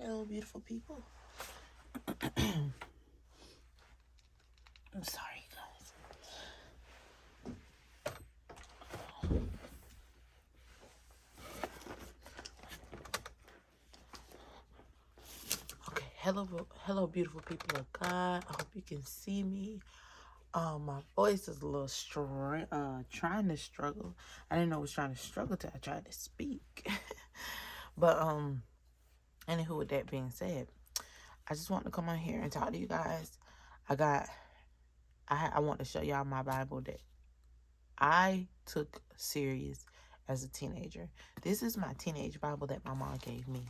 Hello, beautiful people. I'm sorry, guys. Okay, hello, beautiful people of God. I hope you can see me. My voice is a little trying to struggle. I didn't know I was trying to struggle till I tried to speak. But anywho, with that being said, I just want to come on here and talk to you guys. I want to show y'all my Bible that I took serious as a teenager. This is my teenage Bible that my mom gave me.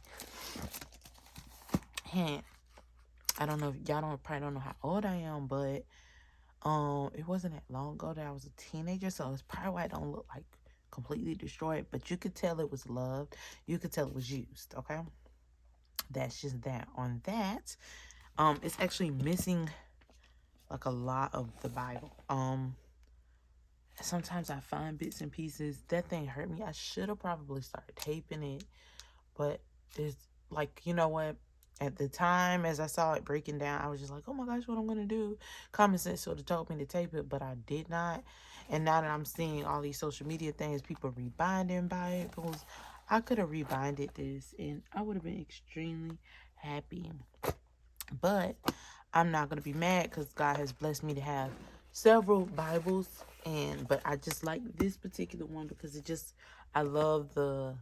And I don't know if y'all probably don't know how old I am, but it wasn't that long ago that I was a teenager, so it's probably why it don't look like completely destroyed, but you could tell it was loved. You could tell it was used, okay? That's just that. On that, it's actually missing like a lot of the Bible. Sometimes I find bits and pieces. That thing hurt me. I should have probably started taping it, but there's like, you know what? At the time, as I saw it breaking down, I was just like, oh my gosh, what I'm going to do? Common sense sort of told me to tape it, but I did not. And now that I'm seeing all these social media things, people rebinding Bibles, I could have rebinded this and I would have been extremely happy. But I'm not going to be mad because God has blessed me to have several Bibles. But I just like this particular one because I love the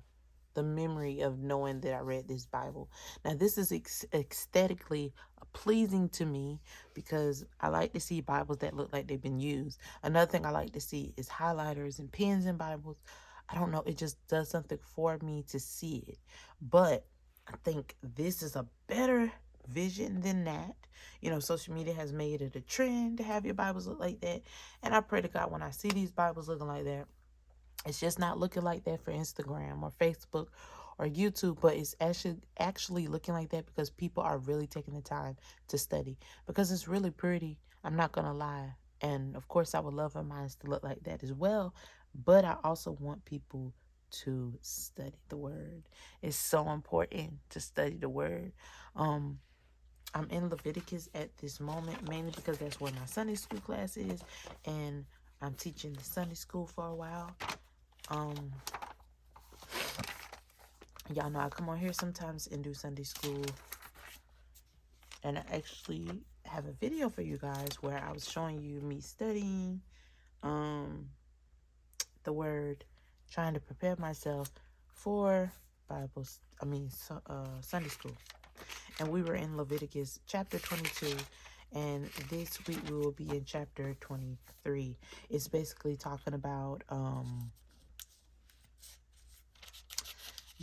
memory of knowing that I read this Bible. Now, this is aesthetically pleasing to me because I like to see Bibles that look like they've been used. Another thing I like to see is highlighters and pens in Bibles. I don't know, it just does something for me to see it. But I think this is a better vision than that. You know, social media has made it a trend to have your Bibles look like that. And I pray to God when I see these Bibles looking like that, it's just not looking like that for Instagram or Facebook or YouTube, but it's actually looking like that because people are really taking the time to study. Because it's really pretty. I'm not gonna lie. And of course I would love for mine to look like that as well. But I also want people to study the word. It's so important to study the word. I'm in Leviticus at this moment, mainly because that's where my Sunday school class is, and I'm teaching the Sunday school for a while. Y'all know I come on here sometimes and do Sunday school, and I actually have a video for you guys where I was showing you me studying the word, trying to prepare myself for Sunday school. And we were in Leviticus chapter 22, and this week we will be in chapter 23. It's basically talking about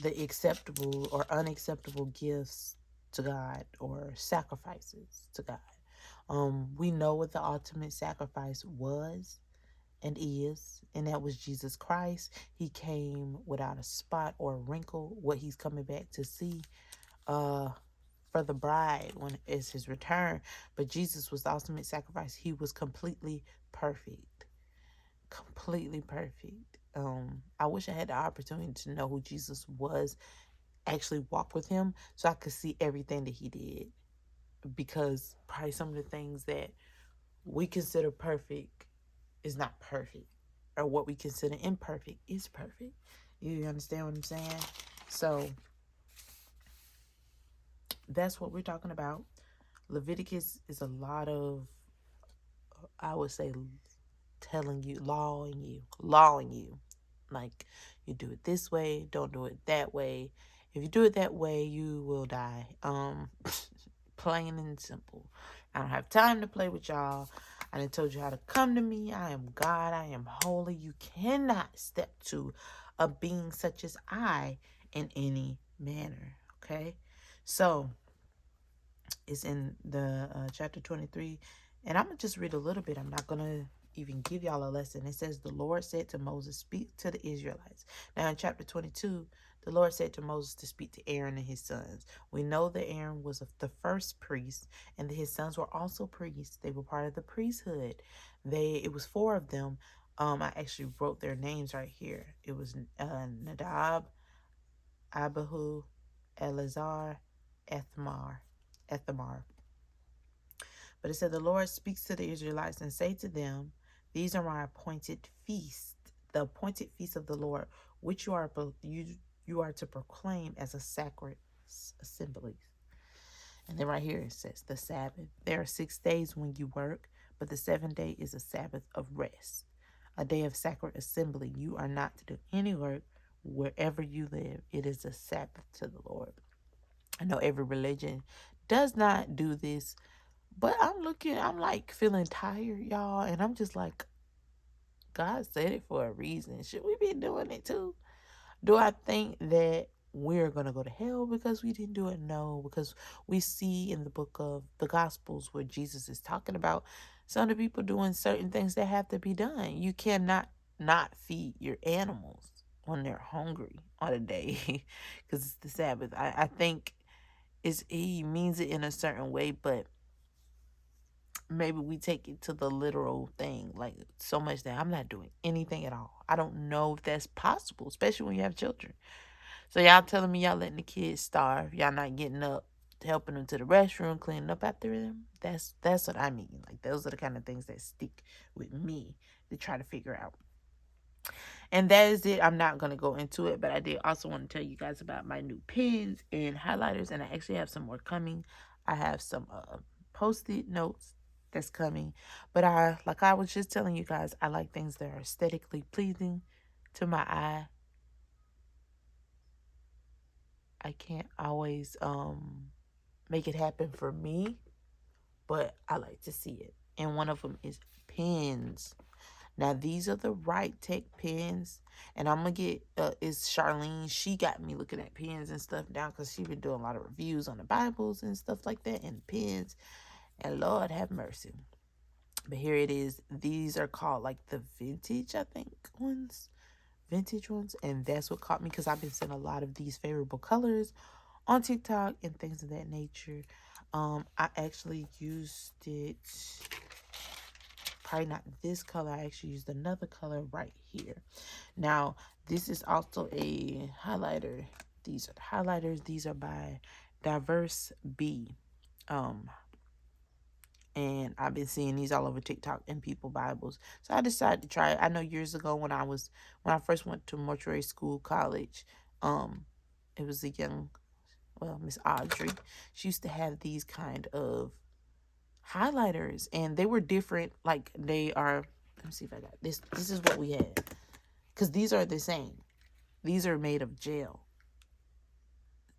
the acceptable or unacceptable gifts to God or sacrifices to God. We know what the ultimate sacrifice was and is, and that was Jesus Christ. He came without a spot or a wrinkle, what he's coming back to see for the bride when it's his return. But Jesus was the ultimate sacrifice. He was completely perfect. Completely perfect. I wish I had the opportunity to know who Jesus was, actually walk with him so I could see everything that he did, because probably some of the things that we consider perfect is not perfect, or what we consider imperfect is perfect. You understand what I'm saying? So that's what we're talking about. Leviticus is a lot of, I would say, telling you, lawing you. Like, you do it this way, don't do it that way. If you do it that way, you will die. Plain and simple. I don't have time to play with y'all. I done told you how to come to me. I am God. I am holy. You cannot step to a being such as I in any manner. Okay? So, it's in the chapter 23. And I'm going to just read a little bit. I'm not going to even give y'all a lesson. It says, the Lord said to Moses, speak to the Israelites. Now in chapter 22, the Lord said to Moses to speak to Aaron and his sons. We know that Aaron was the first priest, and that his sons were also priests. They were part of the priesthood. It was four of them. I actually wrote their names right here. It was Nadab, Abihu, Eleazar, Ethamar. Ethamar. But it said, the Lord speaks to the Israelites and say to them, these are my appointed feasts, the appointed feasts of the Lord, which you are to proclaim as a sacred assembly. And then right here it says the Sabbath. There are 6 days when you work, but the 7th day is a Sabbath of rest, a day of sacred assembly. You are not to do any work wherever you live. It is a Sabbath to the Lord. I know every religion does not do this, but I'm like feeling tired, y'all. And I'm just like, God said it for a reason. Should we be doing it too? Do I think that we're going to go to hell because we didn't do it? No, because we see in the book of the Gospels where Jesus is talking about some of the people doing certain things that have to be done. You cannot not feed your animals when they're hungry on a day because it's the Sabbath. I think he means it in a certain way, but maybe we take it to the literal thing, like so much that I'm not doing anything at all. I don't know if that's possible, especially when you have children. So y'all telling me y'all letting the kids starve, y'all not getting up, helping them to the restroom, cleaning up after them. That's what I mean. Like those are the kind of things that stick with me to try to figure out. And that is it. I'm not going to go into it, but I did also want to tell you guys about my new pens and highlighters, and I actually have some more coming. I have some post-it notes that's coming, but like I was just telling you guys, I like things that are aesthetically pleasing to my eye. I can't always make it happen for me, but I like to see it. And one of them is pens. Now, these are the Right Tech pens. And I'm going to get, it's Charlene. She got me looking at pens and stuff now because she's been doing a lot of reviews on the Bibles and stuff like that and pens. And Lord have mercy. But here it is. These are called like the vintage, I think, ones. Vintage ones. And that's what caught me because I've been seeing a lot of these favorable colors on TikTok and things of that nature. I actually used it, probably not this color. I actually used another color right here. Now, this is also a highlighter. These are the highlighters. These are by Diverse B. And I've been seeing these all over TikTok and People Bibles. So I decided to try it. I know years ago when I first went to mortuary school, college, it was a young, Miss Audrey. She used to have these kind of highlighters, and they were different. Like they are, let me see if I got this. This is what we had. Because these are the same. These are made of gel.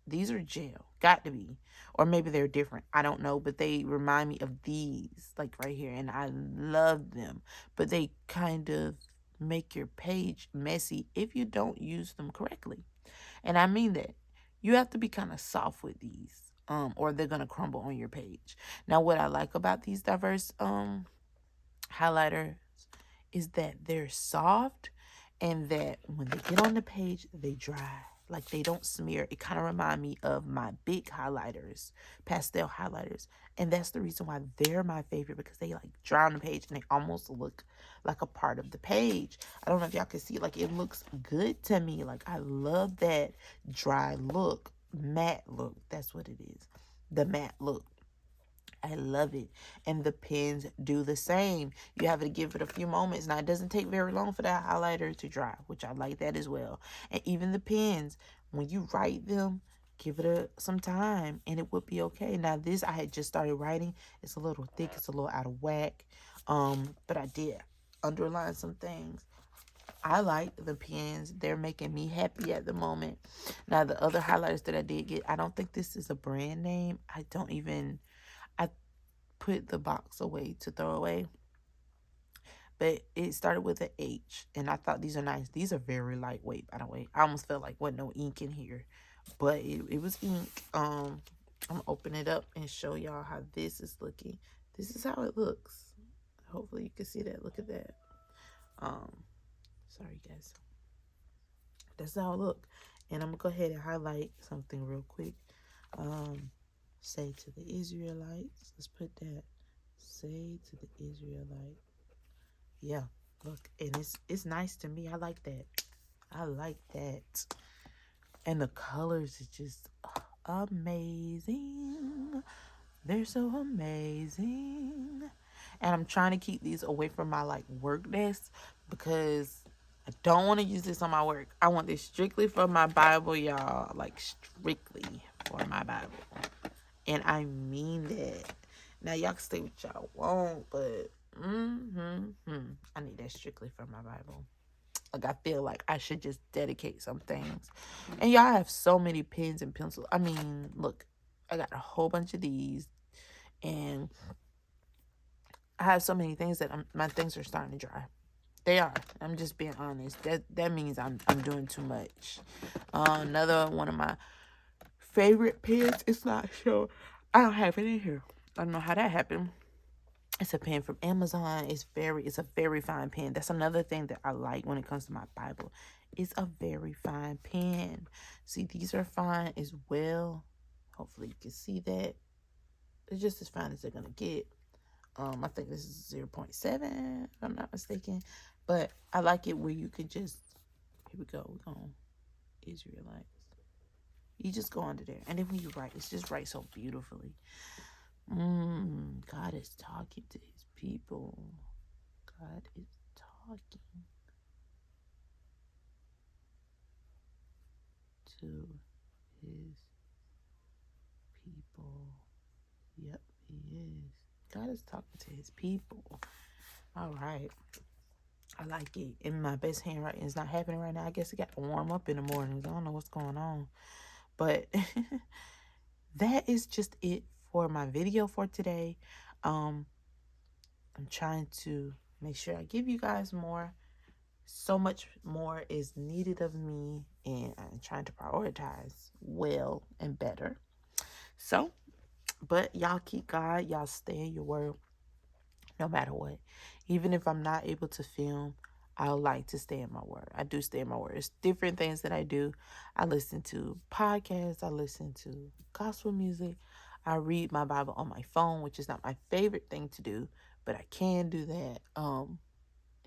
These are gel. Got to be. Or maybe they're different. I don't know. But they remind me of these. Like right here. And I love them. But they kind of make your page messy if you don't use them correctly. And I mean that. You have to be kind of soft with these. Or they're going to crumble on your page. Now, what I like about these Diverse highlighters is that they're soft and that when they get on the page, they dry. Like they don't smear. It kind of reminds me of my big highlighters, pastel highlighters. And that's the reason why they're my favorite, because they like dry on the page and they almost look like a part of the page. I don't know if y'all can see, like it looks good to me. Like I love that dry look, matte look. That's what it is. The matte look. I love it. And the pens do the same. You have to give it a few moments. Now, it doesn't take very long for that highlighter to dry, which I like that as well. And even the pens, when you write them, give it some time and it would be okay. Now, this I had just started writing. It's a little thick. It's a little out of whack. But I did underline some things. I like the pens. They're making me happy at the moment. Now, the other highlighters that I did get, I don't think this is a brand name. I put the box away to throw away, but it started with an H, and I thought these are nice. These are very lightweight, by the way. I almost felt like wasn't no ink in here, but it was ink. I'm gonna open it up and show y'all how this is looking. This is how it looks. Hopefully you can see that. Look at that. Sorry guys, that's how it look. And I'm gonna go ahead and highlight something real quick. Say to the Israelites. Let's put that. Say to the Israelite. Yeah, look, and it's nice to me. I like that. I like that. And the colors is just amazing. They're so amazing. And I'm trying to keep these away from my like work desk because I don't want to use this on my work. I want this strictly for my Bible, y'all. Like strictly for my Bible. And I mean that. Now y'all can say what y'all want, but I need that strictly for my Bible. Like I feel like I should just dedicate some things. And y'all have so many pens and pencils. I mean, look, I got a whole bunch of these, and I have so many things that my things are starting to dry. They are. I'm just being honest. That means I'm doing too much. Another one of my favorite pens. It's not sure. I don't have it in here. I don't know how that happened. It's a pen from Amazon. It's a very fine pen. That's another thing that I like when it comes to my Bible. It's a very fine pen. See, these are fine as well. Hopefully you can see that. It's just as fine as they're gonna get. I think this is 0.7, if I'm not mistaken. But I like it where you can just, here we go, we're going Israelites. You just go under there. And then when you write, it's just write so beautifully. God is talking to his people. God is talking to his people. Yep, he is. God is talking to his people. All right. I like it. And my best handwriting is not happening right now. I guess it got to warm up in the mornings. I don't know what's going on. But that is just it for my video for today. I'm trying to make sure I give you guys more. So much more is needed of me, and I'm trying to prioritize well and better. So, but y'all keep God. Y'all stay in your word no matter what. Even if I'm not able to film, I like to stay in my word. I do stay in my word. It's different things that I do. I listen to podcasts. I listen to gospel music. I read my Bible on my phone, which is not my favorite thing to do, but I can do that.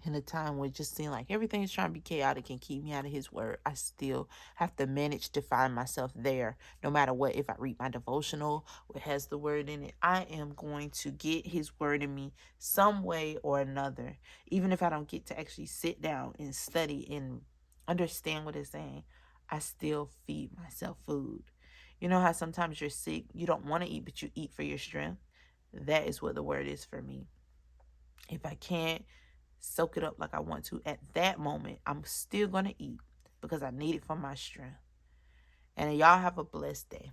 In a time where it just seems like everything is trying to be chaotic and keep me out of his word, I still have to manage to find myself there no matter what. If I read my devotional, what has the word in it, I am going to get his word in me some way or another. Even if I don't get to actually sit down and study and understand what it's saying, I still feed myself food. You know how sometimes you're sick, you don't want to eat, but you eat for your strength? That is what the word is for me. If I can't soak it up like I want to at that moment, I'm still going to eat because I need it for my strength. And y'all have a blessed day.